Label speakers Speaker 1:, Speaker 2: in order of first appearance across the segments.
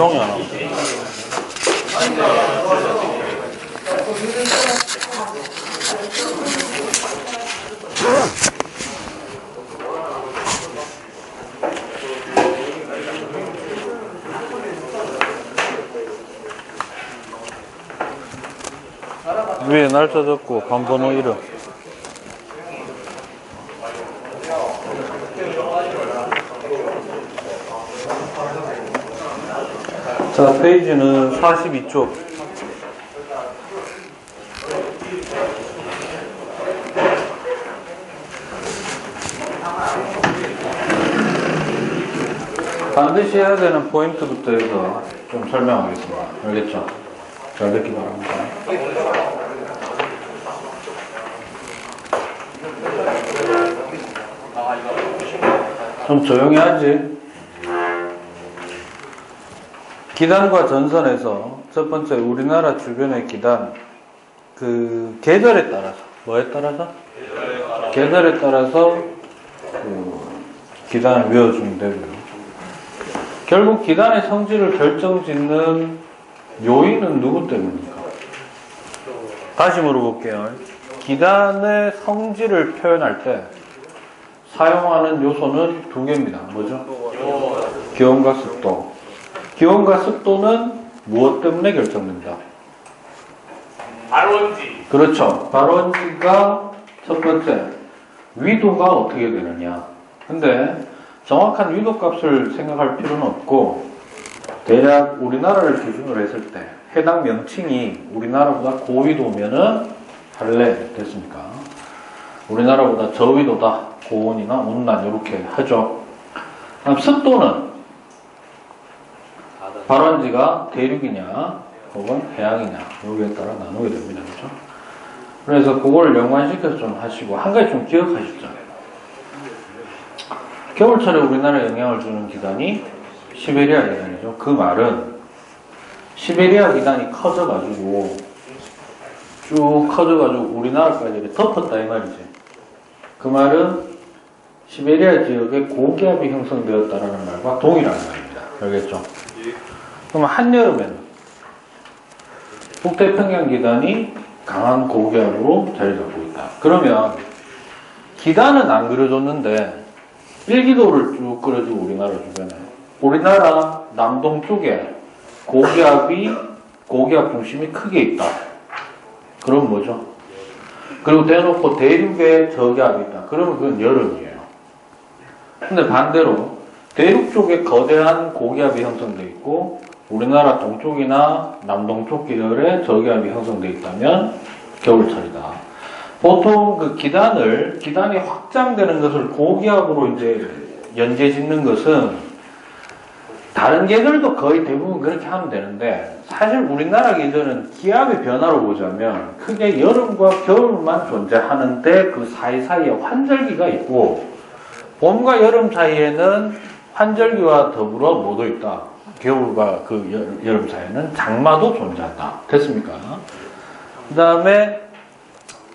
Speaker 1: 조용히 안 하고. 위에 날짜 적고 방번호 이름. 자, 페이지는 42쪽. 반드시 해야 되는 포인트부터 해서 좀 설명하겠습니다. 알겠죠? 잘 듣기 바랍니다. 좀 조용히 하지. 기단과 전선에서 첫 번째 우리나라 주변의 기단, 그 계절에 따라서, 뭐에 따라서? 계절에 따라서 그 기단을 외워주면 되고요. 결국 기단의 성질을 결정짓는 요인은 누구 때문입니까? 다시 물어볼게요. 기단의 성질을 표현할 때 사용하는 요소는 두 개입니다. 뭐죠? 기온과 습도. 기온과 습도는 무엇 때문에 결정됩니다?
Speaker 2: 발원지.
Speaker 1: 그렇죠. 발원지가 첫 번째. 위도가 어떻게 되느냐. 근데 정확한 위도 값을 생각할 필요는 없고, 대략 우리나라를 기준으로 했을 때 해당 명칭이 우리나라보다 고위도면은 할래 됐습니까? 우리나라보다 저위도다, 고온이나 온난 이렇게 하죠. 그럼 습도는 발원지가 대륙이냐 혹은 해양이냐 여기에 따라 나누게 됩니다. 그렇죠? 그래서 그걸 연관시켜서 좀 하시고 한 가지 좀 기억하시죠. 겨울철에 우리나라에 영향을 주는 기단이 시베리아 기단이죠. 그 말은 시베리아 기단이 커져가지고 쭉 커져가지고 우리나라까지 이렇게 덮었다 이 말이지. 그 말은 시베리아 지역에 고기압이 형성되었다는 말과 동일한 말입니다. 알겠죠? 그럼 한여름에는 북태평양 기단이 강한 고기압으로 자리 잡고 있다. 그러면 기단은 안 그려줬는데 일기도를 쭉 그려주고 우리나라 주변에 우리나라 남동쪽에 고기압 중심이 크게 있다. 그럼 뭐죠? 그리고 대놓고 대륙에 저기압이 있다. 그러면 그건 여름이에요. 근데 반대로 대륙 쪽에 거대한 고기압이 형성되어 있고 우리나라 동쪽이나 남동쪽 계열에 저기압이 형성되어 있다면 겨울철이다. 보통 그 기단이 확장되는 것을 고기압으로 이제 연계 짓는 것은 다른 계절도 거의 대부분 그렇게 하면 되는데 사실 우리나라 계절은 기압의 변화로 보자면 크게 여름과 겨울만 존재하는데 그 사이사이에 환절기가 있고 봄과 여름 사이에는 환절기와 더불어 뭐도 있다. 겨울과 그 여름 사이에는 장마도 존재한다. 됐습니까? 그 다음에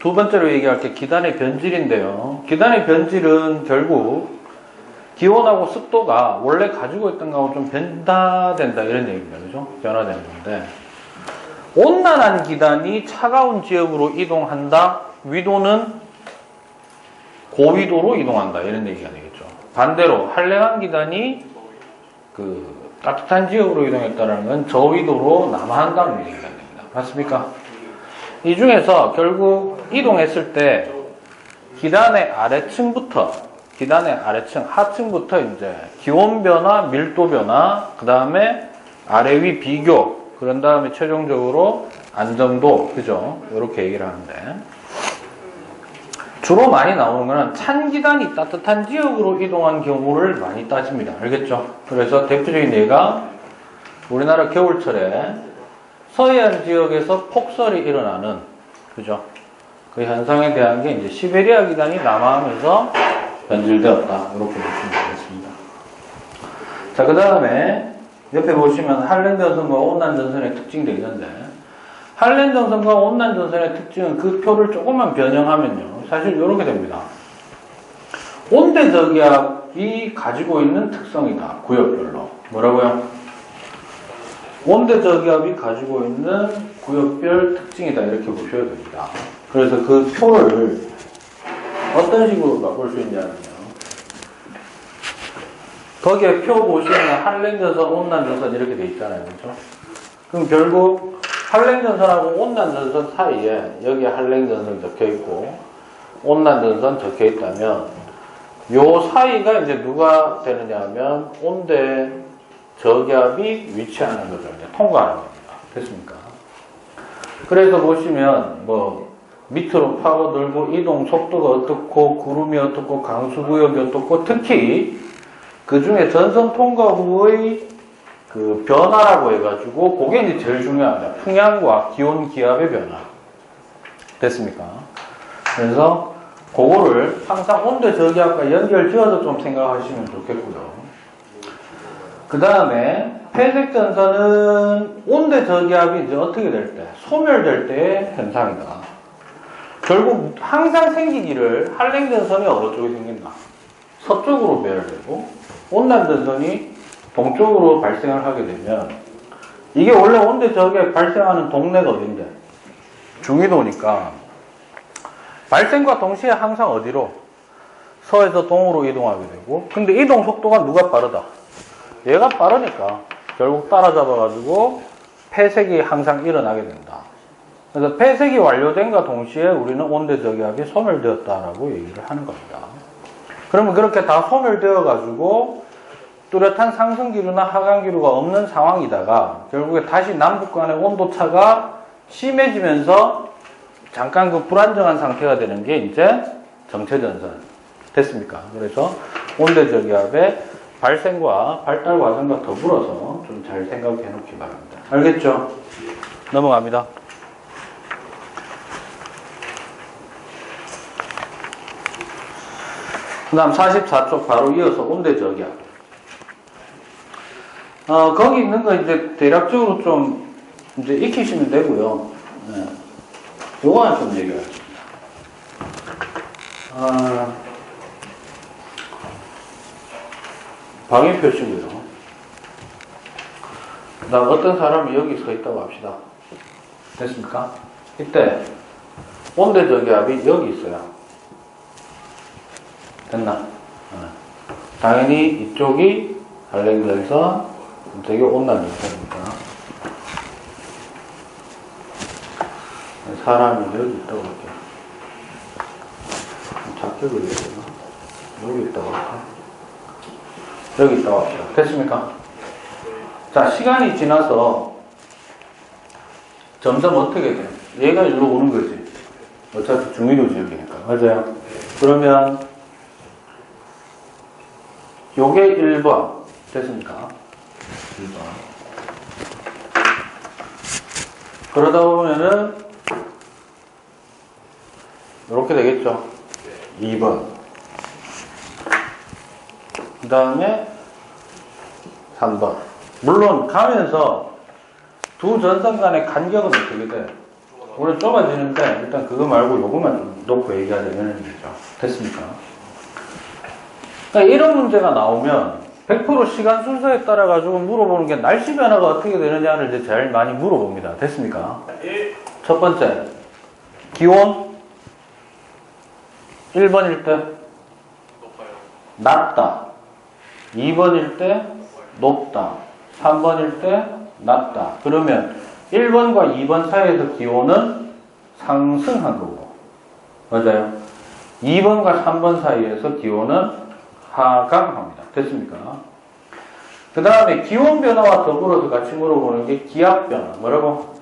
Speaker 1: 두 번째로 얘기할 게 기단의 변질인데요. 기단의 변질은 결국 기온하고 습도가 원래 가지고 있던 거하고 좀 변화된다 이런 얘기입니다. 그죠? 변화되는 건데 온난한 기단이 차가운 지역으로 이동한다. 위도는 고위도로 이동한다. 이런 얘기가 되겠죠. 반대로 한랭한 기단이 그 따뜻한 지역으로 이동했다는 건 저위도로 남하한다는 얘기가 됩니다. 맞습니까? 이 중에서 결국 이동했을 때 기단의 아래층부터 하층부터 이제 기온 변화, 밀도 변화, 그 다음에 아래 위 비교, 그런 다음에 최종적으로 안정도, 그죠? 이렇게 얘기를 하는데 주로 많이 나오는 거는 찬 기단이 따뜻한 지역으로 이동한 경우를 많이 따집니다. 알겠죠? 그래서 대표적인 예가 우리나라 겨울철에 서해안 지역에서 폭설이 일어나는, 그죠? 그 현상에 대한 게 이제 시베리아 기단이 남하하면서 변질되었다. 이렇게 보시면 되겠습니다. 자, 그 다음에 옆에 보시면 한랭 전선과 온난 전선의 특징도 있는데 한랭 전선과 온난 전선의 특징은 그 표를 조금만 변형하면요. 사실 이렇게 됩니다. 온대 저기압이 가지고 있는 특성이다. 구역별로. 뭐라고요? 온대 저기압이 가지고 있는 구역별 특징이다 이렇게 보셔야 됩니다. 그래서 그 표를 어떤 식으로 바꿀 수 있냐면요. 거기에 표 보시면 한랭전선, 온난전선 이렇게 돼 있잖아요. 그렇죠? 그럼 결국 한랭전선하고 온난전선 사이에 여기 한랭전선 적혀 있고 온난전선 적혀 있다면 요 사이가 이제 누가 되느냐 하면 온대 저기압이 위치하는 거죠. 이제 통과하는 겁니다. 됐습니까? 그래서 보시면 뭐 밑으로 파고들고 이동 속도가 어떻고 구름이 어떻고 강수구역이 어떻고 특히 그 중에 전선 통과 후의 그 변화라고 해가지고 그게 이제 제일 중요합니다. 풍향과 기온 기압의 변화. 됐습니까? 그래서 그거를 항상 온대 저기압과 연결 지어서 좀 생각하시면 좋겠고요. 그 다음에 폐색 전선은 온대 저기압이 이제 어떻게 될 때? 소멸될 때의 현상이다. 결국 항상 생기기를 한랭 전선이 어느 쪽에 생긴다? 서쪽으로 배열되고 온난 전선이 동쪽으로 발생을 하게 되면 이게 원래 온대 저기압이 발생하는 동네가 어딘데? 중위도니까 발생과 동시에 항상 어디로? 서에서 동으로 이동하게 되고 근데 이동 속도가 누가 빠르다? 얘가 빠르니까 결국 따라잡아가지고 폐색이 항상 일어나게 된다. 그래서 폐색이 완료된과 동시에 우리는 온대 저기압이 소멸되었다라고 얘기를 하는 겁니다. 그러면 그렇게 다 소멸되어가지고 뚜렷한 상승기류나 하강기류가 없는 상황이다가 결국에 다시 남북 간의 온도차가 심해지면서 잠깐 그 불안정한 상태가 되는 게 이제 정체전선. 됐습니까? 그래서 온대 저기압의 발생과 발달 과정과 더불어서 좀 잘 생각해 놓기 바랍니다. 알겠죠? 넘어갑니다. 그 다음 44쪽 바로 이어서 온대 저기압. 거기 있는 거 이제 대략적으로 좀 이제 익히시면 되고요. 네. 요거는 좀 얘기하겠습니다. 방위 표시고요. 그 다음 어떤 사람이 여기 서 있다고 합시다. 됐습니까? 이때 온대 저기압이 여기 있어요. 됐나? 당연히 이쪽이 한랭전선, 이쪽이 온난전선이니까 사람이 여기 있다고 할게요. 작게 그려야 되나? 여기 있다고 할까? 여기 있다고 합시다. 됐습니까? 자, 시간이 지나서 점점 어떻게 돼? 얘가 일로 오는 거지. 어차피 중위도 지역이니까. 맞아요? 그러면 요게 1번. 됐습니까? 1번. 그러다 보면은 이렇게 되겠죠? 2번. 그 다음에 3번. 물론 가면서 두 전선 간의 간격은 어떻게 돼? 오늘 좁아지는데 일단 그거 말고 요거만 좀 놓고 얘기하자면 되죠. 됐습니까? 그러니까 이런 문제가 나오면 100% 시간 순서에 따라 가지고 물어보는 게 날씨 변화가 어떻게 되느냐를 이제 제일 많이 물어봅니다. 됐습니까? 첫 번째, 기온 1번일 때 낮다. 2번일 때 높다. 3번일 때 낮다. 그러면 1번과 2번 사이에서 기온은 상승한 거고. 맞아요? 2번과 3번 사이에서 기온은 하강합니다. 됐습니까? 그 다음에 기온 변화와 더불어서 같이 물어보는 게 기압 변화. 뭐라고?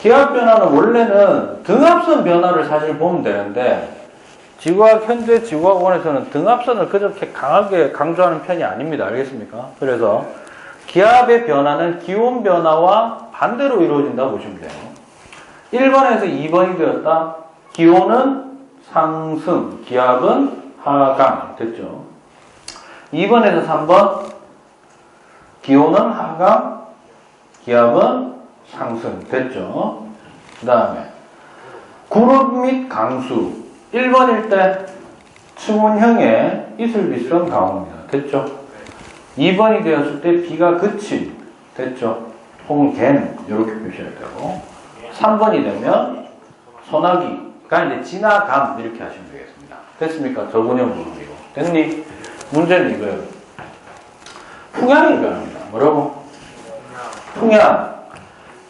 Speaker 1: 기압 변화는 원래는 등압선 변화를 사실 보면 되는데 지구학 현재 지구학원에서는 등압선을 그렇게 강하게 강조하는 편이 아닙니다. 알겠습니까? 그래서 기압의 변화는 기온 변화와 반대로 이루어진다고 보시면 돼요. 1번에서 2번이 되었다. 기온은 상승, 기압은 하강. 됐죠? 2번에서 3번 기온은 하강, 기압은 상승. 됐죠? 그 다음에 구름 및 강수 1번일 때 층온형의 이슬비스런 강우입니다. 됐죠? 2번이 되었을 때 비가 그친. 됐죠? 혹은 갠 이렇게 표시해야 되고 3번이 되면 소나기가 이제 지나감 이렇게 하시면 되겠습니다. 됐습니까? 저분형 부분이고 됐니? 문제는 이거예요. 풍향이 변합니다. 뭐라고? 풍향.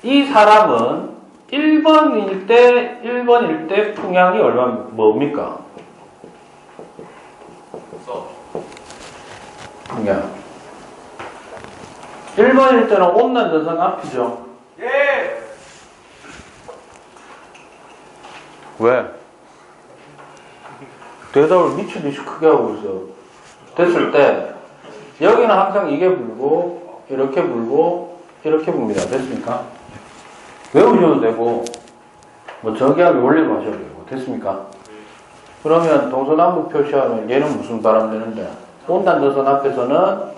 Speaker 1: 이 사람은 1번일 때 풍향이 얼마 뭡니까? 풍향. 1번일 때는 온난 전선 앞이죠.
Speaker 2: 예.
Speaker 1: 왜? 대답을 미치듯이 크게 하고 있어. 됐을 때 여기는 항상 이게 불고 이렇게 불고 이렇게 붑니다. 됐습니까? 외우셔도 되고 뭐 저기하게 원리로 하셔도 되고 됐습니까? 그러면 동서남북 표시하면 얘는 무슨 바람 되는데 온난 전선 앞에서는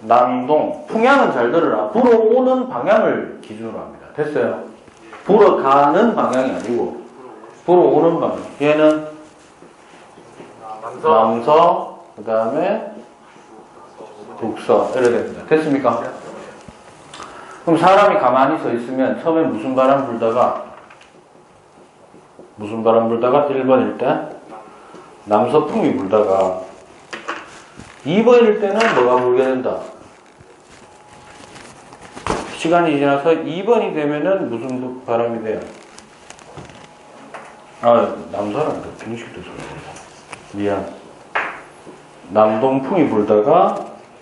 Speaker 1: 남동. 풍향은 잘 들어라. 불어오는 방향을 기준으로 합니다. 됐어요? 불어가는 방향이 아니고 불어오는 방향. 얘는 남서, 그 다음에 북서 이래 됩니다. 됐습니까? 그럼 사람이 가만히 서 있으면 처음에 무슨 바람 불다가 1번일 때 남서풍이 불다가 2번일 때는 뭐가 불게 된다? 시간이 지나서 2번이 되면은 무슨 바람이 돼요? 남서란다. 빙식도 미안. 남동풍이 불다가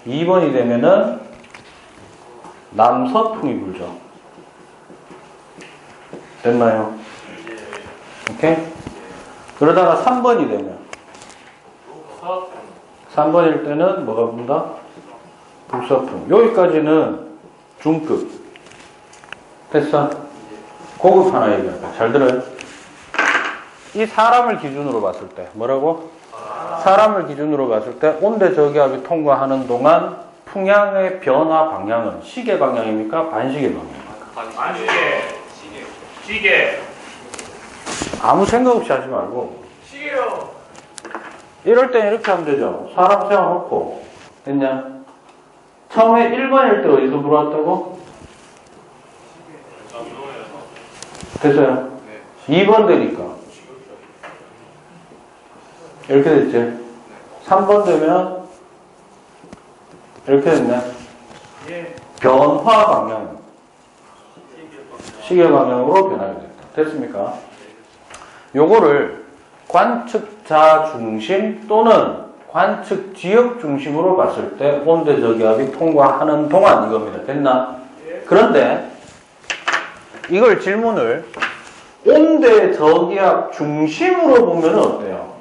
Speaker 1: 2번이 되면은 남서풍이 불죠. 됐나요? 오케이? 그러다가 3번이 되면 3번일 때는 뭐가 분다? 북서풍. 여기까지는 중급. 됐어? 고급 하나 얘기할까? 잘 들어요? 이 사람을 기준으로 봤을 때 뭐라고? 사람을 기준으로 봤을 때 온대 저기압이 통과하는 동안 풍향의 변화 방향은 시계 방향입니까? 반시계 방향입니까?
Speaker 2: 시계.
Speaker 1: 아무 생각 없이 하지 말고
Speaker 2: 시계요.
Speaker 1: 이럴 땐 이렇게 하면 되죠. 사람 세워놓고 됐냐? 처음에 1번일 때 어디서 불어왔다고? 됐어요? 2번 되니까 이렇게 됐지? 3번 되면 이렇게 됐네. 변화 방향 시계 방향으로 변하게 됐다. 됐습니까? 요거를 관측자 중심 또는 관측 지역 중심으로 봤을 때 온대 저기압이 통과하는 동안 이겁니다. 됐나? 그런데 이걸 질문을 온대 저기압 중심으로 보면 어때요?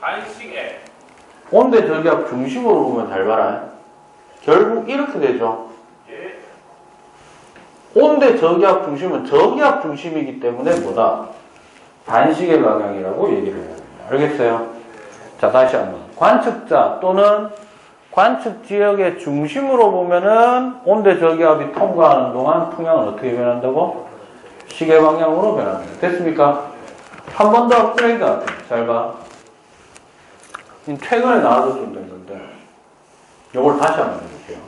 Speaker 2: 반시계.
Speaker 1: 온대 저기압 중심으로 보면 잘 봐라. 결국 이렇게 되죠. 온대 저기압 중심은 저기압 중심이기 때문에 뭐다? 반시계 방향이라고 얘기를 해야 됩니다. 알겠어요? 자, 다시 한번. 관측자 또는 관측 지역의 중심으로 보면은 온대 저기압이 통과하는 동안 풍향은 어떻게 변한다고? 시계 방향으로 변합니다. 됐습니까? 한 번 더 업그레이드 할게요. 잘 봐. 최근에 나와줬던 건데 이걸 다시 한번 해볼게요.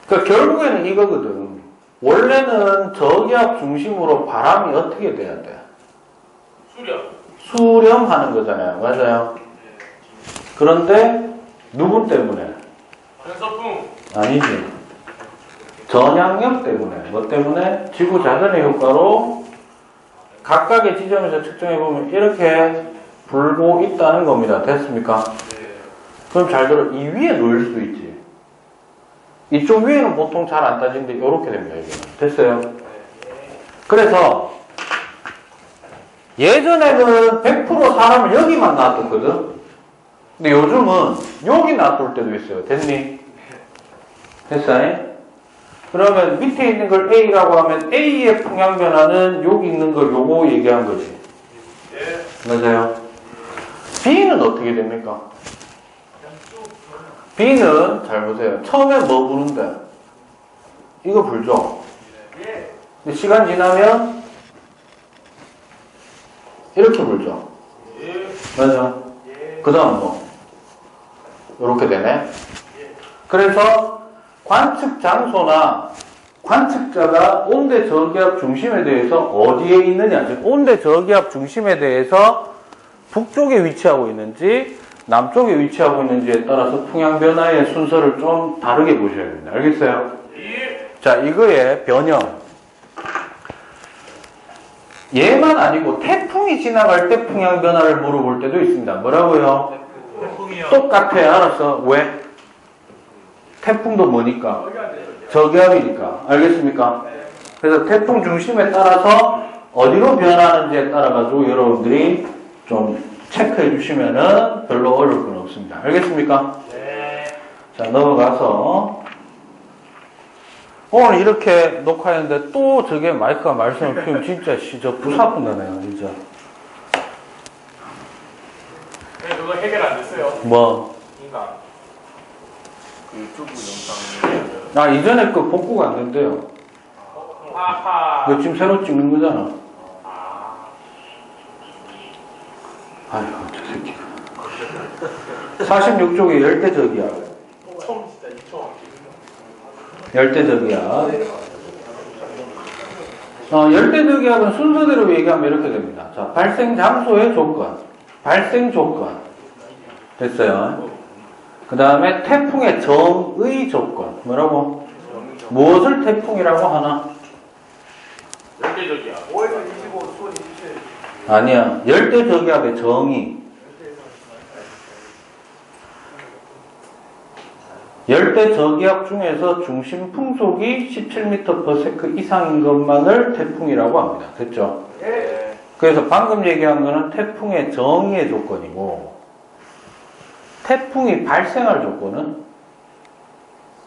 Speaker 1: 그러니까 결국에는 이거거든. 원래는 저기압 중심으로 바람이 어떻게 돼야 돼? 수렴하는 거잖아요. 맞아요? 그런데 누구 때문에?
Speaker 2: 전서풍.
Speaker 1: 아니지. 전향력 때문에. 뭐 때문에? 지구 자전의 효과로 각각의 지점에서 측정해보면 이렇게 불고 있다는 겁니다. 됐습니까? 그럼 잘 들어. 이 위에 놓일 수 있지. 이쪽 위에는 보통 잘 안 따지는데 이렇게 됩니다. 여기는. 됐어요? 그래서 예전에는 100% 사람을 여기만 놔뒀거든. 근데 요즘은 여기 놔둘 때도 있어요. 됐니? 됐어요? 그러면 밑에 있는 걸 A라고 하면 A의 풍향 변화는 여기 있는 걸 요거 얘기한 거지. 맞아요? B는 어떻게 됩니까? B는 잘 보세요. 처음에 뭐 부는데? 이거 불죠? 근데 시간 지나면 이렇게 불죠? 맞아. 그 다음 뭐? 이렇게 되네? 그래서 관측 장소나 관측자가 온대 저기압 중심에 대해서 어디에 있느냐, 즉 온대 저기압 중심에 대해서 북쪽에 위치하고 있는지 남쪽에 위치하고 있는지에 따라서 풍향 변화의 순서를 좀 다르게 보셔야 됩니다. 알겠어요? 자, 이거의 변형. 얘만 아니고 태풍이 지나갈 때 풍향 변화를 물어볼 때도 있습니다. 뭐라고요?
Speaker 2: 태풍이요.
Speaker 1: 똑같아요. 알았어. 왜? 태풍도 뭐니까? 저기압이니까. 알겠습니까? 그래서 태풍 중심에 따라서 어디로 변하는지에 따라가지고 여러분들이 좀 체크해 주시면은 별로 어려울 건 없습니다. 알겠습니까?
Speaker 2: 네.
Speaker 1: 자, 넘어가서 오늘 이렇게 녹화했는데 또 저게 마이크가 말씀을 피우면 진짜 저 부사분 나네요, 진짜.
Speaker 2: 네, 그거 해결 안 됐어요.
Speaker 1: 뭐?
Speaker 2: 인간. 그 유튜브 영상.
Speaker 1: 아, 이전에 그 복구가 안 된대요.
Speaker 2: 하하.
Speaker 1: 이거 지금 새로 찍는 거잖아. 아휴, 저 새끼가. 46쪽에 열대적이야.
Speaker 2: 처음 진짜 처음.
Speaker 1: 열대적이야. 열대적이야는 순서대로 얘기하면 이렇게 됩니다. 자, 발생 장소의 조건, 발생 조건. 됐어요. 그 다음에 태풍의 정의 조건. 뭐라고? 무엇을 태풍이라고 하나?
Speaker 2: 열대적이야. 5에서 25, 수원 27.
Speaker 1: 아니야. 열대저기압의 정의. 열대저기압 중에서 중심 풍속이 17m/s 이상인 것만을 태풍이라고 합니다. 됐죠?
Speaker 2: 네.
Speaker 1: 그래서 방금 얘기한 거는 태풍의 정의의 조건이고, 태풍이 발생할 조건은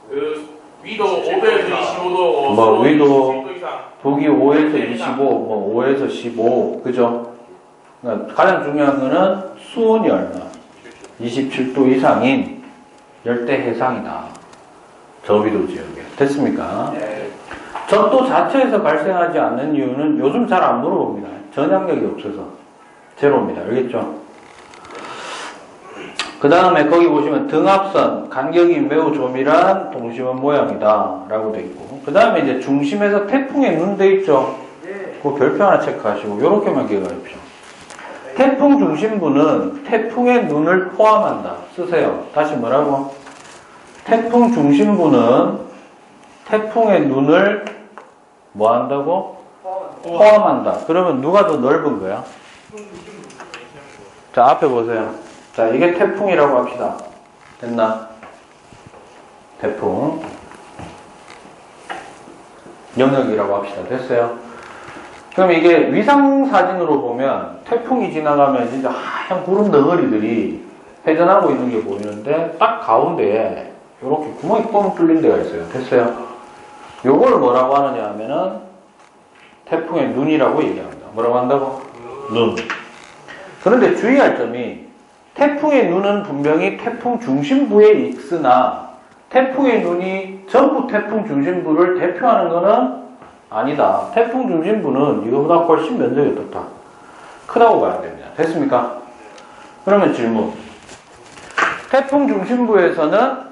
Speaker 2: 그 위도 5에서 25도.
Speaker 1: 뭐 위도
Speaker 2: 이상.
Speaker 1: 북위 5에서 25, 뭐 5에서 15, 그죠? 그러니까 가장 중요한 거는 수온이 얼마? 27도 이상인 열대 해상이다. 저위도 지역에. 됐습니까?
Speaker 2: 네.
Speaker 1: 적도 자체에서 발생하지 않는 이유는 요즘 잘 안 물어봅니다. 전향력이 없어서. 제로입니다. 알겠죠? 그 다음에 거기 보시면 등압선, 간격이 매우 조밀한 동심원 모양이다. 라고 돼 있고. 그 다음에 이제 중심에서 태풍의 눈 돼 있죠? 그 별표 하나 체크하시고, 요렇게만 기억하십시오. 태풍 중심부는 태풍의 눈을 포함한다. 쓰세요. 다시 뭐라고? 태풍 중심부는 태풍의 눈을 뭐 한다고? 포함한다. 그러면 누가 더 넓은 거야? 자, 앞에 보세요. 자, 이게 태풍이라고 합시다. 됐나? 태풍. 영역이라고 합시다. 됐어요? 그럼 이게 위상사진으로 보면 태풍이 지나가면 진짜 하얀 구름 덩어리들이 회전하고 있는 게 보이는데 딱 가운데에 이렇게 구멍이 뻥 뚫린 데가 있어요. 됐어요? 요걸 뭐라고 하느냐 하면은 태풍의 눈이라고 얘기합니다. 뭐라고 한다고? 눈. 그런데 주의할 점이 태풍의 눈은 분명히 태풍 중심부에 있으나 태풍의 눈이 전부 태풍 중심부를 대표하는 것은 아니다. 태풍 중심부는 이거보다 훨씬 면적이 어떻다? 크다고 봐야 됩니다. 됐습니까? 그러면 질문. 태풍 중심부에서는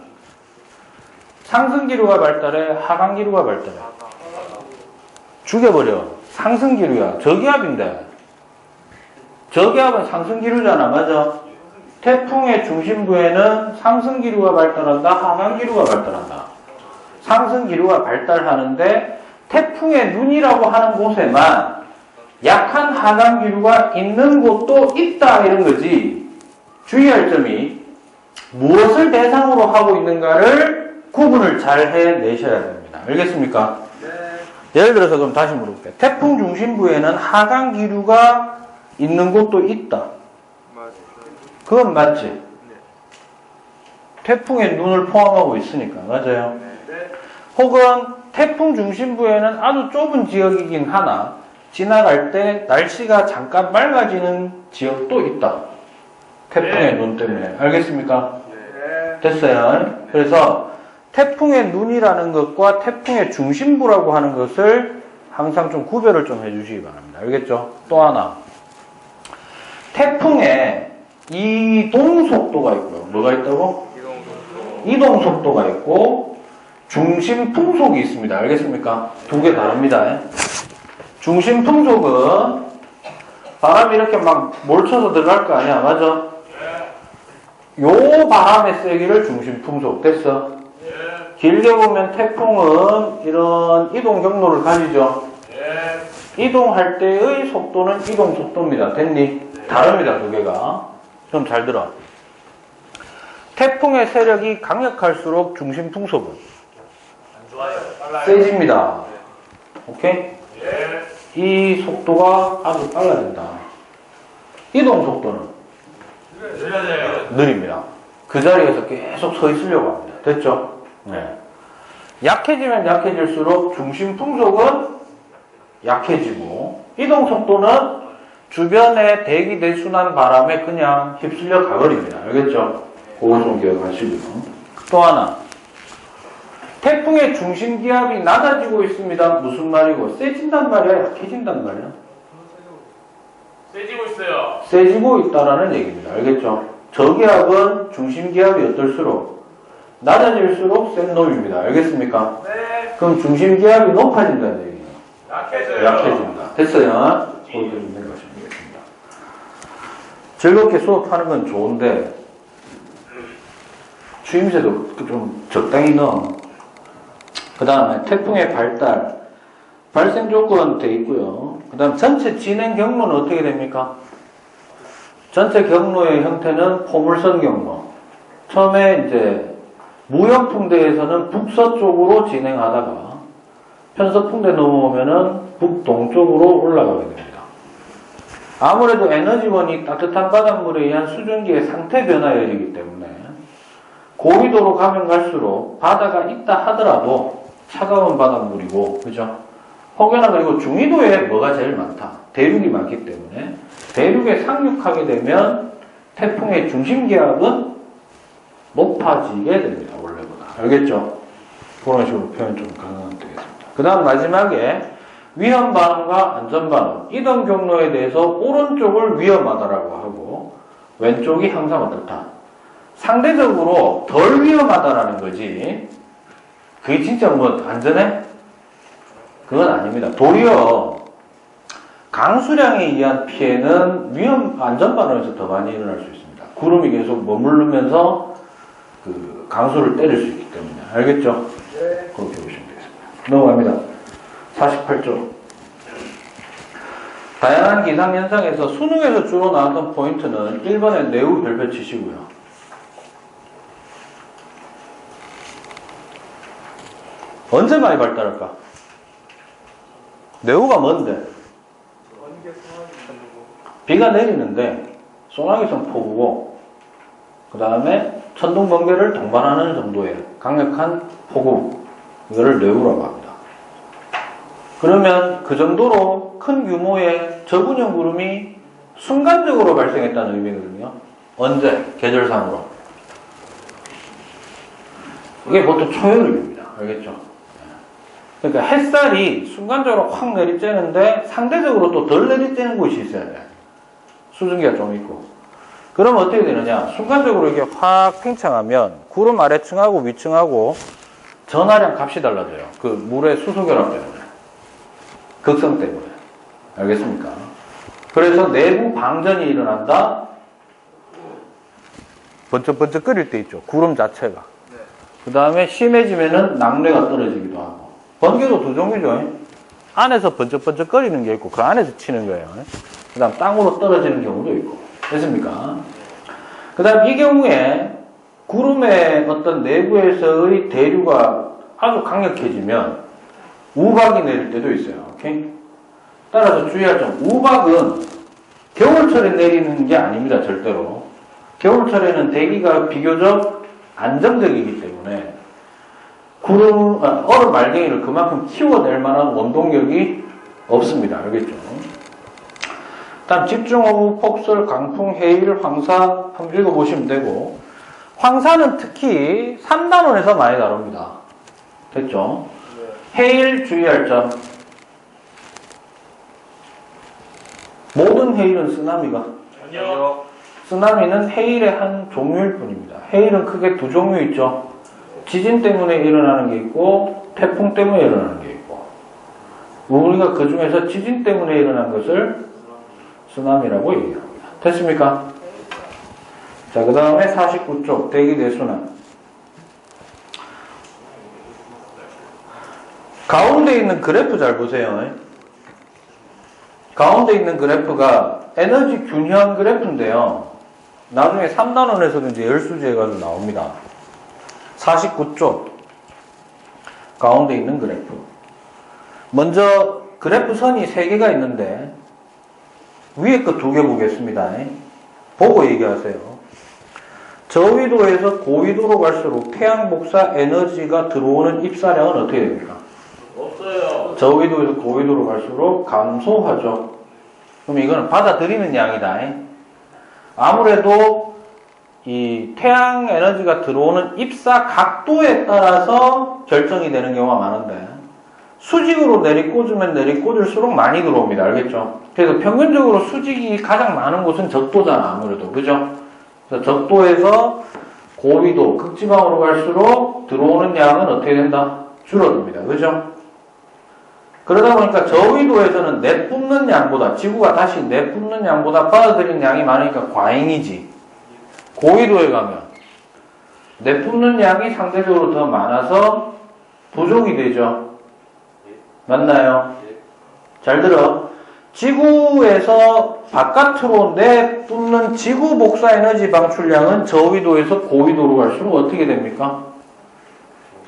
Speaker 1: 상승기류가 발달해? 하강기류가 발달해? 죽여버려. 상승기류야. 저기압인데. 저기압은 상승기류잖아. 맞아? 태풍의 중심부에는 상승기류가 발달한다? 하강기류가 발달한다? 상승기류가 발달하는데 태풍의 눈이라고 하는 곳에만 약한 하강기류가 있는 곳도 있다 이런 거지. 주의할 점이 무엇을 대상으로 하고 있는가를 구분을 잘 해내셔야 됩니다. 알겠습니까? 네. 예를 들어서 그럼 다시 물어볼게요. 태풍 중심부에는 하강기류가 있는 곳도 있다.
Speaker 2: 맞아요.
Speaker 1: 그건 맞지? 태풍의 눈을 포함하고 있으니까. 맞아요?
Speaker 2: 네.
Speaker 1: 혹은 태풍 중심부에는 아주 좁은 지역이긴 하나 지나갈 때 날씨가 잠깐 맑아지는 지역도 있다. 태풍의 눈 때문에. 알겠습니까? 됐어요. 그래서 태풍의 눈이라는 것과 태풍의 중심부라고 하는 것을 항상 좀 구별을 좀 해주시기 바랍니다. 알겠죠? 또 하나. 태풍의 이동 속도가 있고요. 뭐가 있다고? 이동 속도가 있고 중심 풍속이 있습니다. 알겠습니까? 두 개 다릅니다. 중심 풍속은 바람이 이렇게 막 몰쳐서 들어갈 거 아니야, 맞아? 요 바람의 세기를 중심 풍속 됐어? 길게 보면 태풍은 이런 이동 경로를 가지죠. 이동할 때의 속도는 이동 속도입니다. 됐니? 다릅니다, 두 개가. 좀 잘 들어. 태풍의 세력이 강력할수록 중심 풍속은 세집니다. 오케이? 이 속도가 아주 빨라진다. 이동 속도는 느립니다. 그 자리에서 계속 서 있으려고 합니다. 됐죠? 네. 약해지면 약해질수록 중심 풍속은 약해지고 이동 속도는 주변의 대기 대순환 바람에 그냥 휩쓸려 가버립니다. 알겠죠? 그거 좀 기억하시고요. 또 하나. 태풍의 중심 기압이 낮아지고 있습니다. 무슨 말이고? 세진단 말이야? 약해진단 말이야?
Speaker 2: 세지고 있어요.
Speaker 1: 세지고 있다라는 얘기입니다. 알겠죠? 저기압은 중심 기압이 어떨수록 낮아질수록 센 놈입니다. 알겠습니까?
Speaker 2: 네.
Speaker 1: 그럼 중심 기압이 높아진다는 얘기예요.
Speaker 2: 약해져요.
Speaker 1: 약해진다. 됐어요? 거기서 좀 생각하시면 되겠습니다. 즐겁게 수업하는 건 좋은데 추임새도 좀 적당히 넣어. 그 다음에 태풍의 발생 조건 돼 있고요. 그 다음 전체 진행 경로는 어떻게 됩니까? 전체 경로의 형태는 포물선 경로. 처음에 이제 무역풍대에서는 북서쪽으로 진행하다가 편서풍대 넘어오면은 북동쪽으로 올라가게 됩니다. 아무래도 에너지원이 따뜻한 바닷물에 의한 수증기의 상태 변화에 이르기 때문에 고위도로 가면 갈수록 바다가 있다 하더라도 차가운 바닷물이고, 그죠? 혹여나 그리고 중위도에 뭐가 제일 많다? 대륙이 많기 때문에 대륙에 상륙하게 되면 태풍의 중심 기압은 높아지게 됩니다. 원래보다. 알겠죠? 그런 식으로 표현 좀 가능하면 되겠습니다. 그 다음 마지막에 위험 반응과 안전 반응. 이동 경로에 대해서 오른쪽을 위험하다라고 하고 왼쪽이 항상 어떻다? 상대적으로 덜 위험하다라는 거지. 그게 진짜 뭐 안전해? 그건 아닙니다. 도리어 강수량에 의한 피해는 안전 반응에서 더 많이 일어날 수 있습니다. 구름이 계속 머무르면서 그 강수를 때릴 수 있기 때문에. 알겠죠?
Speaker 2: 네.
Speaker 1: 그렇게 보시면 되겠습니다. 넘어갑니다. 48조. 다양한 기상현상에서 수능에서 주로 나왔던 포인트는 1번에 내우 별표 치시고요. 언제 많이 발달할까? 내우가 뭔데? 비가 내리는데 소나기성 폭우고 그 다음에 천둥 번개를 동반하는 정도의 강력한 폭우, 이거를 내우라고 합니다. 그러면 그 정도로 큰 규모의 저분형 구름이 순간적으로 발생했다는 의미거든요. 언제? 계절상으로. 이게 보통 초여름입니다. 알겠죠? 그러니까 햇살이 순간적으로 확 내리쬐는데 상대적으로 또 덜 내리쬐는 곳이 있어야 돼. 수증기가 좀 있고. 그럼 어떻게 되느냐? 순간적으로 이게 확 팽창하면 구름 아래층하고 위층하고 전하량 값이 달라져요. 그 물의 수소결합 때문에. 극성 때문에. 알겠습니까? 그래서 내부 방전이 일어난다. 번쩍번쩍 끓일 때 있죠. 구름 자체가. 그 다음에 심해지면은 낙뢰가 떨어지기도 하고. 번개도 두 종류죠. 안에서 번쩍번쩍 거리는 게 있고 그 안에서 치는 거예요. 그 다음 땅으로 떨어지는 경우도 있고. 됐습니까? 그 다음 이 경우에 구름의 어떤 내부에서의 대류가 아주 강력해지면 우박이 내릴 때도 있어요. 오케이? 따라서 주의할 점. 우박은 겨울철에 내리는 게 아닙니다. 절대로. 겨울철에는 대기가 비교적 안정적이기 때문에 얼음 말갱이를 그만큼 키워낼 만한 원동력이 없습니다. 알겠죠? 다음 집중호우, 폭설, 강풍, 해일, 황사 한번 읽어보시면 되고 황사는 특히 3단원에서 많이 다룹니다. 됐죠? 해일 주의할 점. 모든 해일은 쓰나미가
Speaker 2: 아니요.
Speaker 1: 쓰나미는 해일의 한 종류일 뿐입니다. 해일은 크게 두 종류 있죠. 지진 때문에 일어나는 게 있고 태풍 때문에 일어나는 게 있고 우리가 그 중에서 지진 때문에 일어난 것을 쓰나미라고 얘기합니다. 됐습니까? 자, 그 다음에 49쪽 대기대순환. 가운데 있는 그래프 잘 보세요. 가운데 있는 그래프가 에너지 균형 그래프인데요. 나중에 3단원에서도 이제 열수지해가지고 나옵니다. 49쪽 가운데 있는 그래프. 먼저 그래프 선이 3개가 있는데 위에 거 2개 보겠습니다. 보고 얘기하세요. 저위도에서 고위도로 갈수록 태양 복사 에너지가 들어오는 입사량은 어떻게 됩니까?
Speaker 2: 없어요.
Speaker 1: 저위도에서 고위도로 갈수록 감소하죠. 그럼 이거는 받아들이는 양이다. 아무래도 이 태양 에너지가 들어오는 입사 각도에 따라서 결정이 되는 경우가 많은데 수직으로 내리꽂으면 내리꽂을수록 많이 들어옵니다. 알겠죠? 그래서 평균적으로 수직이 가장 많은 곳은 적도잖아. 아무래도. 그죠? 그래서 적도에서 고위도, 극지방으로 갈수록 들어오는 양은 어떻게 된다? 줄어듭니다. 그죠? 그러다 보니까 저위도에서는 내뿜는 양보다, 지구가 다시 내뿜는 양보다 받아들이는 양이 많으니까 과잉이지. 고위도에 가면 내뿜는 양이 상대적으로 더 많아서 부족이 되죠. 맞나요? 잘 들어. 지구에서 바깥으로 내뿜는 지구 복사 에너지 방출량은 저위도에서 고위도로 갈수록 어떻게 됩니까?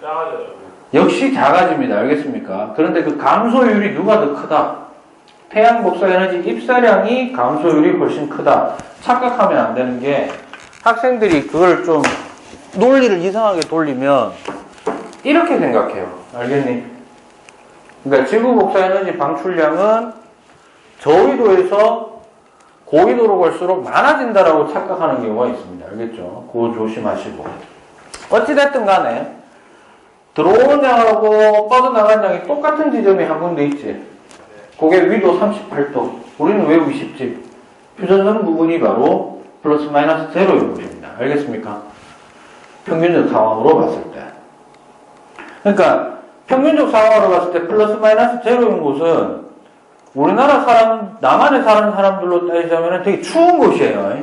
Speaker 2: 작아져요.
Speaker 1: 역시 작아집니다. 알겠습니까? 그런데 그 감소율이 누가 더 크다? 태양 복사 에너지 입사량이 감소율이 훨씬 크다. 착각하면 안 되는 게 학생들이 그걸 좀 논리를 이상하게 돌리면 이렇게 생각해요. 알겠니? 그러니까 지구 복사 에너지 방출량은 저위도에서 고위도로 갈수록 많아진다라고 착각하는 경우가 있습니다. 알겠죠? 그거 조심하시고. 어찌됐든 간에 들어오는 양하고 뻗어나간 양이 똑같은 지점이 한 군데 있지. 그게 위도 38도. 우리는 외우기 쉽지. 표준선 부분이 바로 플러스 마이너스 제로인 곳입니다. 알겠습니까? 평균적 상황으로 봤을 때. 그러니까 평균적 상황으로 봤을 때 플러스 마이너스 제로인 곳은 우리나라 사람, 남한에 사는 사람들로 따지자면 되게 추운 곳이에요.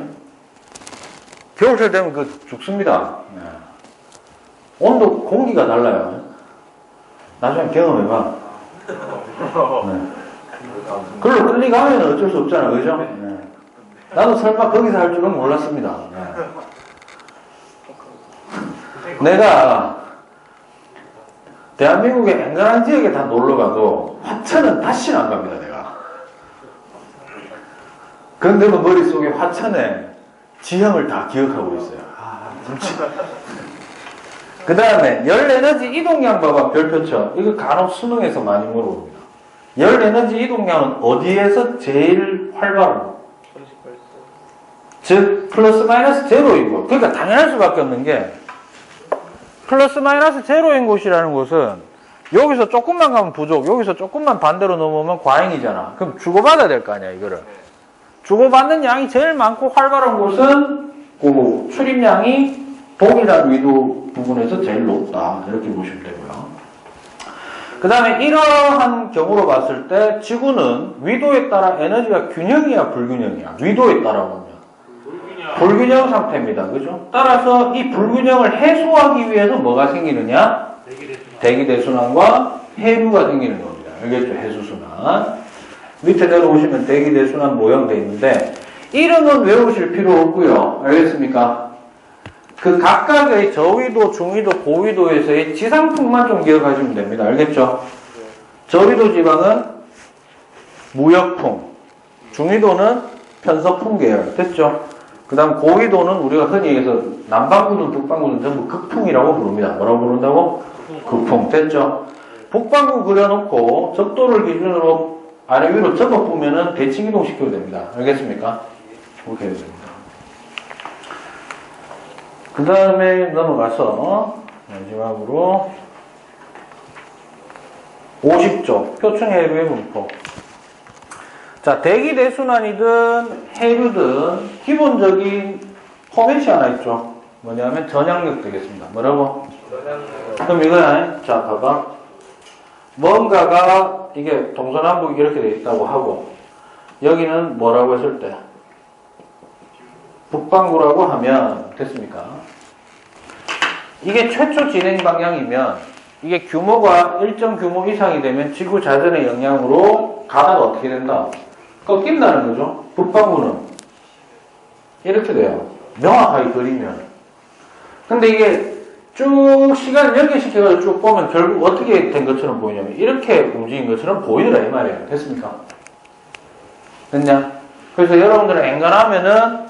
Speaker 1: 겨울철 되면 죽습니다. 온도, 공기가 달라요. 나중에 경험해봐. 네. 그걸로 끌리가면 어쩔 수 없잖아. 그죠? 네. 나도 설마 거기서 할 줄은 몰랐습니다. 네. 내가 대한민국의 앵간한 지역에 다 놀러가도 화천은 다시는 안 갑니다. 내가. 그런데도 머릿속에 화천의 지형을 다 기억하고 있어요. 진짜. 그 다음에 열 에너지 이동량 봐봐. 별표쳐. 이거 간혹 수능에서 많이 물어봅니다. 열 에너지 이동량은 어디에서 제일 활발하고? 즉 플러스 마이너스 제로인 곳. 그러니까 당연할 수밖에 없는 게 플러스 마이너스 제로인 곳이라는 곳은 여기서 조금만 가면 부족, 여기서 조금만 반대로 넘어오면 과잉이잖아. 그럼 주고받아야 될 거 아니야, 이거를. 주고받는 양이 제일 많고 활발한 곳은 그 출입량이 동일한 위도 부분에서 제일 높다. 이렇게 보시면 되고요. 그 다음에 이러한 경우로 봤을 때 지구는 위도에 따라 에너지가 균형이야, 불균형이야? 위도에 따라 보면. 불균형 상태입니다. 그죠? 따라서 이 불균형을 해소하기 위해서 뭐가 생기느냐? 대기대순환과 해류가 생기는 겁니다. 알겠죠? 해수순환. 밑에 내려오시면 대기대순환 모형되어 있는데 이름은 외우실 필요 없고요. 알겠습니까? 그 각각의 저위도, 중위도, 고위도에서의 지상풍만 좀 기억하시면 됩니다. 알겠죠? 저위도 지방은 무역풍, 중위도는 편서풍 계열. 됐죠? 그 다음 고위도는 우리가 흔히 얘기해서 남반구든 북반구든 전부 극풍이라고 부릅니다. 뭐라고 부른다고? 극풍. 됐죠? 북반구 그려놓고 적도를 기준으로 아래 위로 접어보면은 대칭 이동시켜도 됩니다. 알겠습니까? 그렇게 해야 됩니다. 그 다음에 넘어가서 마지막으로 50조 표층 해류의 분포. 자, 대기대순환이든 해류든 기본적인 포맷이 하나 있죠. 뭐냐면 전향력 되겠습니다. 뭐라고? 그럼 이거야. 자, 봐봐. 뭔가가 이게 동서남북이 이렇게 돼 있다고 하고 여기는 뭐라고 했을 때 북반구라고 하면 됐습니까? 이게 최초 진행 방향이면 이게 규모가 일정 규모 이상이 되면 지구 자전의 영향으로 가다가 어떻게 된다? 꺾인다는 거죠. 북반구는 이렇게 돼요. 명확하게 그리면. 근데 이게 쭉 시간을 연계시켜서 쭉 보면 결국 어떻게 된 것처럼 보이냐면 이렇게 움직인 것처럼 보이더라 이 말이에요. 됐습니까? 됐냐? 그래서 여러분들은 엔간하면은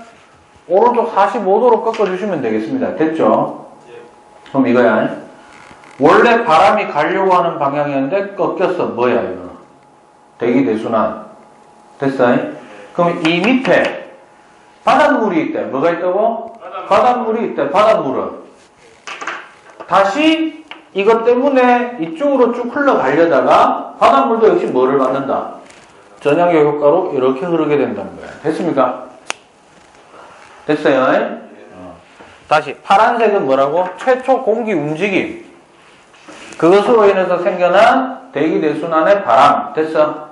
Speaker 1: 오른쪽 45도로 꺾어주시면 되겠습니다. 됐죠? 그럼 이거야. 원래 바람이 가려고 하는 방향이었는데 꺾였어. 뭐야 이거? 대기대순환. 됐어? 그럼 이 밑에 바닷물이 있대. 뭐가 있다고? 바닷물이 있대. 바닷물은 다시 이것 때문에 이쪽으로 쭉 흘러가려다가 바닷물도 역시 뭐를 받는다? 전향의 효과로 이렇게 흐르게 된다는 거야. 됐습니까? 됐어요? 다시 파란색은 뭐라고? 최초 공기 움직임. 그것으로 인해서 생겨난 대기대순환의 바람. 됐어?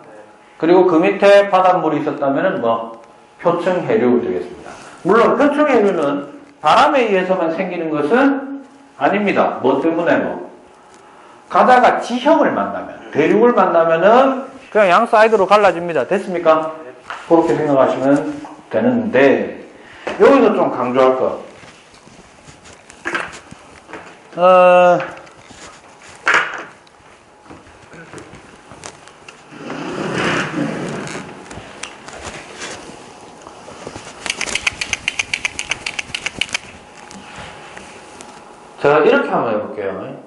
Speaker 1: 그리고 그 밑에 바닷물이 있었다면 뭐 표층 해류 되겠습니다. 물론 표층 해류는 바람에 의해서만 생기는 것은 아닙니다. 뭐 때문에 뭐 가다가 지형을 만나면 대륙을 만나면은 그냥 양 사이드로 갈라집니다. 됐습니까? 그렇게 생각하시면 되는데 여기서 좀 강조할 거. 제가 이렇게 한번 해볼게요.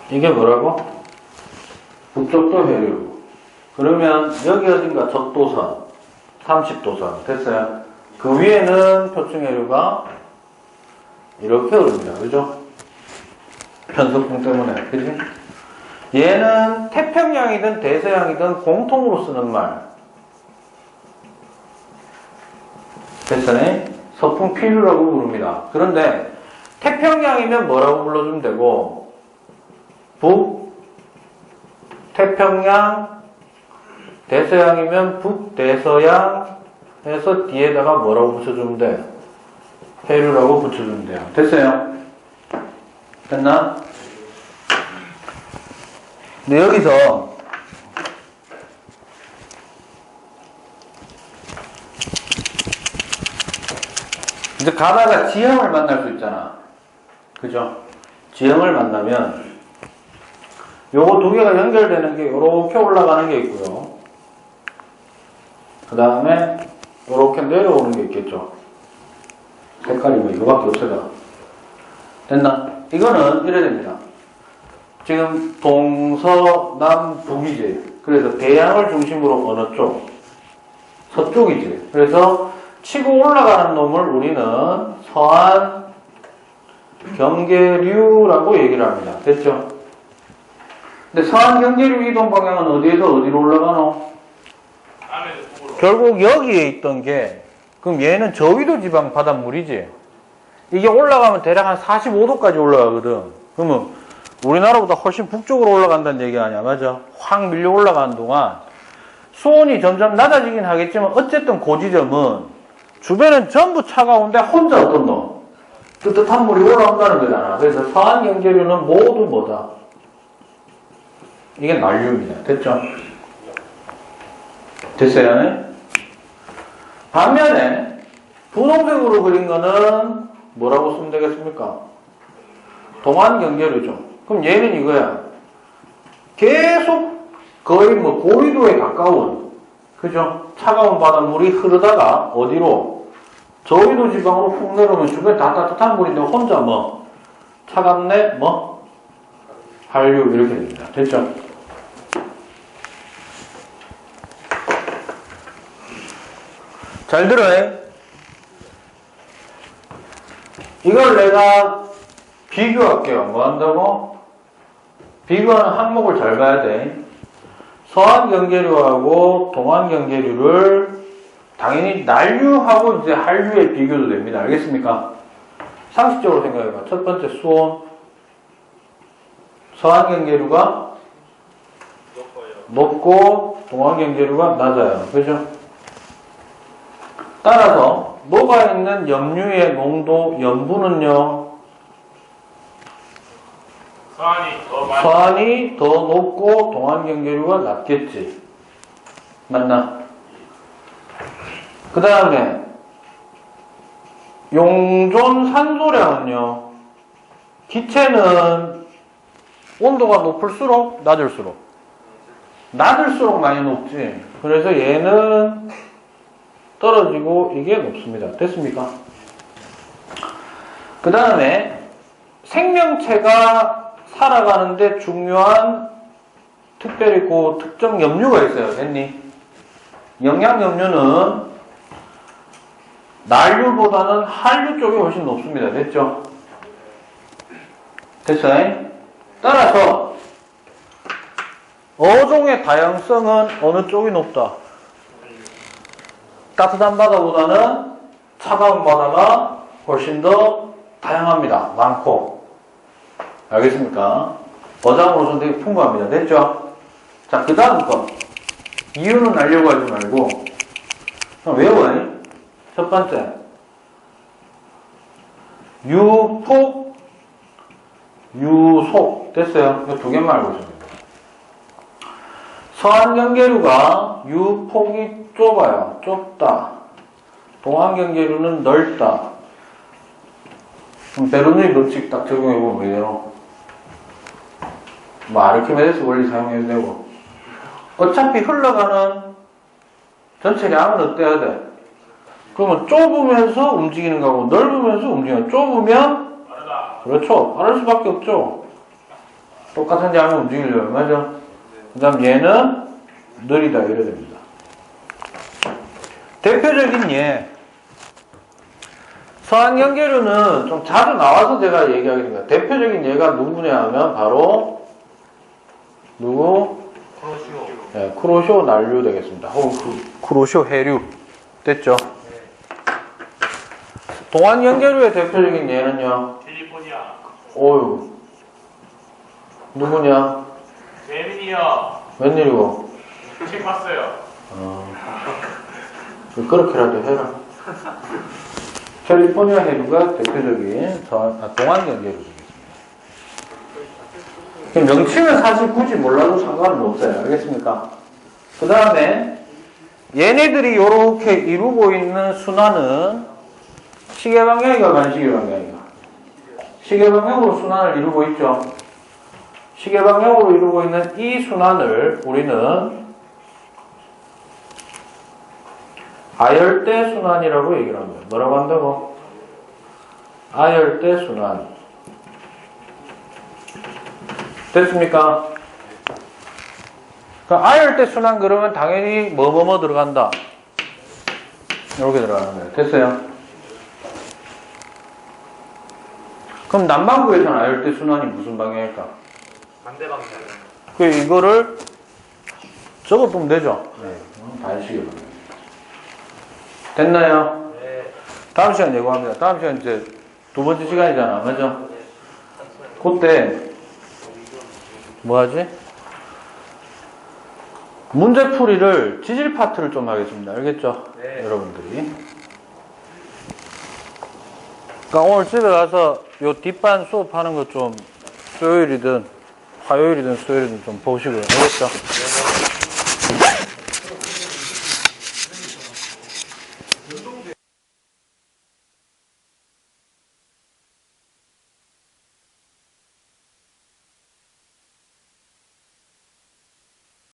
Speaker 1: 이게 뭐라고? 북쪽도 해류. 그러면 여기 어딘가 적도선, 30도선. 됐어요? 그 위에는 표층 해류가 이렇게 흐릅니다. 그죠? 편서풍 때문에. 그지? 얘는 태평양이든 대서양이든 공통으로 쓰는 말. 됐어요? 서풍 피류라고 부릅니다. 그런데 태평양이면 뭐라고 불러주면 되고 북태평양, 대서양이면 북대서양 해서 뒤에다가 뭐라고 붙여주면 돼? 해류라고 붙여주면 돼요. 됐어요? 됐나? 근데 여기서 이제 가다가 지형을 만날 수 있잖아. 그죠? 지형을 만나면 요거 두 개가 연결되는 게 요렇게 올라가는 게 있고요. 그 다음에 요렇게 내려오는 게 있겠죠. 색깔이 뭐 이거밖에 없어요. 됐나? 이거는 이래야 됩니다. 지금 동서남북이지. 그래서 대양을 중심으로 어느 쪽? 서쪽이지. 그래서 치고 올라가는 놈을 우리는 서안 경계류라고 얘기를 합니다. 됐죠? 근데 서안 경계류 이동 방향은 어디에서 어디로 올라가노? 결국 여기에 있던 게 그럼 얘는 저위도 지방 바닷물이지. 이게 올라가면 대략 한 45도까지 올라가거든. 그러면 우리나라보다 훨씬 북쪽으로 올라간다는 얘기 아니야. 맞아? 확 밀려 올라가는 동안 수온이 점점 낮아지긴 하겠지만 어쨌든 그 지점은 주변은 전부 차가운데 혼자 어떤 놈? 뜨뜻한 물이 올라온다는 거잖아. 그래서 서안 경계류는 모두 뭐다? 이게 난류입니다. 됐죠? 됐어요? 반면에 분홍색으로 그린 거는 뭐라고 쓰면 되겠습니까? 동안 경계류죠. 그럼 얘는 이거야. 계속 거의 뭐 고위도에 가까운, 그죠? 차가운 바닷물이 흐르다가 어디로? 저위도 지방으로 훅 내려오면 주변에 다 따뜻한 물인데 혼자 뭐 차갑네 뭐 한류 이렇게 됩니다. 됐죠? 잘 들어요. 이걸 내가 비교할게요. 뭐 한다고? 비교하는 항목을 잘 봐야 돼. 서안 경계류하고 동안 경계류를 당연히 난류하고 이제 한류의 비교도 됩니다. 알겠습니까? 상식적으로 생각해봐. 첫 번째 수온, 서한경계류가 높고 동안경계류가 낮아요. 그죠? 따라서 녹아있는 염류의 농도, 염분은요, 서한이 더 높고 동안경계류가 낮겠지. 맞나? 그 다음에 용존 산소량은요, 기체는 온도가 높을수록 낮을수록 많이 높지. 그래서 얘는 떨어지고 이게 높습니다. 됐습니까? 그 다음에 생명체가 살아가는데 중요한 특별히 그 특정 염류가 있어요. 됐니? 영양염류는 난류보다는 한류 쪽이 훨씬 높습니다. 됐죠? 됐어요? 따라서 어종의 다양성은 어느 쪽이 높다? 따뜻한 바다보다는 차가운 바다가 훨씬 더 다양합니다. 많고. 알겠습니까? 어장으로서는 되게 풍부합니다. 됐죠? 자, 그 다음 거. 이유는 알려고 하지 말고 그냥 외워요. 첫 번째, 유폭, 유속. 됐어요? 이거 두 개만 알고 있습니다. 서한경계류가 유폭이 좁아요. 좁다. 동안경계류는 넓다. 그럼 베르누이 법칙 딱 적용해보면 뭐예요? 뭐 아르키메데스 원리 사용해도 되고, 어차피 흘러가는 전체량은 어때야 돼? 그러면 좁으면서 움직이는 거고 넓으면서 움직이는 거. 좁으면 그렇죠. 빠를 수밖에 없죠. 똑같은 양을 움직이려면. 맞아? 그 다음 얘는 느리다 이래 됩니다. 대표적인 예. 서한경계류는 좀 자주 나와서 제가 얘기하겠습니다. 대표적인 예가 누구냐 하면 바로 누구? 네, 쿠로쇼 난류 되겠습니다. 혹은 쿠로쇼 해류. 됐죠? 동안경계류의 대표적인 예는요?
Speaker 2: 캘리포니아.
Speaker 1: 오유. 누구냐?
Speaker 2: 재민이요.
Speaker 1: 웬일이고?
Speaker 2: 책 봤어요.
Speaker 1: 그렇게라도 해라. 캘리포니아 해류가 대표적인 동안경계류 되겠습니다. 명칭은 사실 굳이 몰라도 상관은 없어요. 알겠습니까? 그 다음에 얘네들이 이렇게 이루고 있는 순환은 시계방향이가 반시계방향이가? 시계방향으로 순환을 이루고 있죠. 시계방향으로 이루고 있는 이 순환을 우리는 아열대 순환이라고 얘기를 합니다. 뭐라고 한다고? 아열대 순환. 됐습니까? 그러니까 아열대 순환 그러면 당연히 뭐 들어간다. 이렇게 들어가는 거예요. 됐어요? 그럼 남반구에서는 아열대 순환이 무슨 방향일까?
Speaker 2: 반대 방향.
Speaker 1: 그 이거를 적어보면 되죠? 네. 반시계 방향. 됐나요?
Speaker 2: 네.
Speaker 1: 다음 시간 예고합니다. 다음 시간 이제 두 번째 시간이잖아. 맞죠? 그때 뭐 하지? 문제풀이를 지질 파트를 좀 하겠습니다. 알겠죠?
Speaker 2: 네.
Speaker 1: 여러분들이. 그러니까 오늘 집에 가서 요 뒷반 수업하는 거 좀 수요일이든 화요일이든 수요일이든 좀 보시고요. 알겠죠?